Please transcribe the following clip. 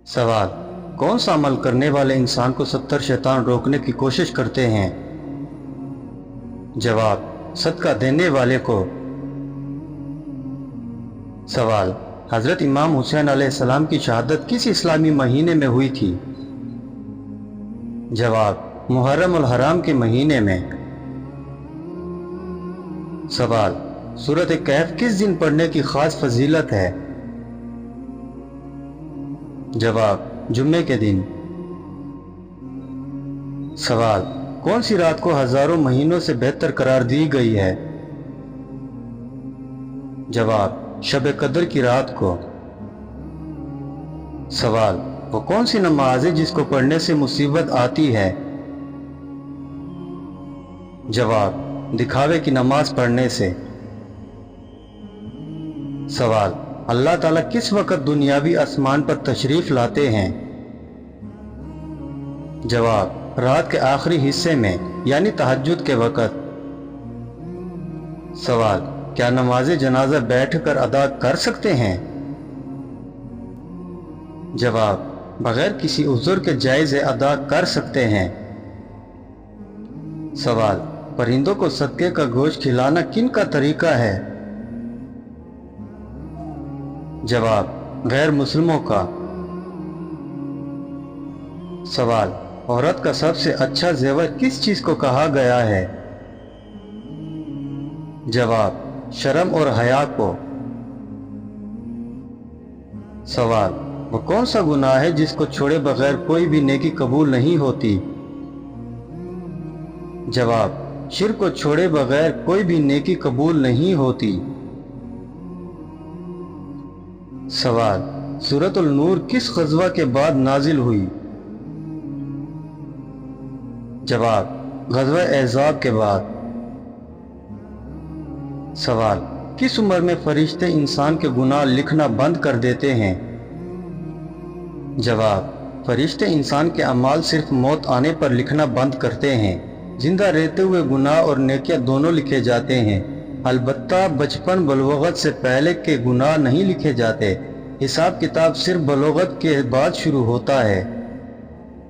सवाल: कौन सा अमल करने वाले इंसान को 70 शैतान रोकने की कोशिश करते हैं? जवाब: सदका देने वाले को। सवाल: हज़रत इमाम हुसैन अलैहिस्सलाम की शहादत किस इस्लामी महीने में हुई थी? जवाब: मुहर्रम उल हराम के महीने में। सवाल: सूरत कहफ किस दिन पढ़ने की खास फजीलत है? जवाब: जुम्मे के दिन। सवाल: कौन सी रात को हजारों महीनों से बेहतर करार दी गई है? जवाब: शब कद्र की रात को। सवाल: वो कौन सी नमाज है जिसको पढ़ने से मुसीबत आती है? जवाब: दिखावे की नमाज पढ़ने से। सवाल: अल्लाह ताला किस वक़्त दुनियावी आसमान पर तशरीफ लाते हैं? जवाब: रात के आखिरी हिस्से में यानी तहज्जुद के वक़्त। सवाल: क्या नमाज जनाजा बैठकर अदा कर सकते हैं? जवाब: बगैर किसी उज़्र के जायज़ अदा कर सकते हैं। सवाल: परिंदों को सदके का गोश्त खिलाना किन का तरीका है? जवाब: गैर मुस्लिमों का। सवाल: औरत का सबसे अच्छा जेवर किस चीज को कहा गया है? जवाब: शर्म और हया को। सवाल: वो कौन सा गुनाह है जिसको छोड़े बगैर कोई भी नेकी कबूल नहीं होती? जवाब: शिर्क को छोड़े बगैर कोई भी नेकी कबूल नहीं होती। सवाल: सूरतुल नूर किस ग़ज़वा के बाद नाजिल हुई? जवाब: ग़ज़वा अहज़ाब के बाद। सवाल: किस उम्र में फरिश्ते इंसान के गुनाह लिखना बंद कर देते हैं? जवाब: फरिश्ते इंसान के अमाल सिर्फ मौत आने पर लिखना बंद करते हैं। जिंदा रहते हुए गुनाह और नेकियां दोनों लिखे जाते हैं, अलबत्ता बचपन बलूगत से पहले के गुनाह नहीं लिखे जाते। हिसाब किताब सिर्फ बलूगत के बाद शुरू होता है।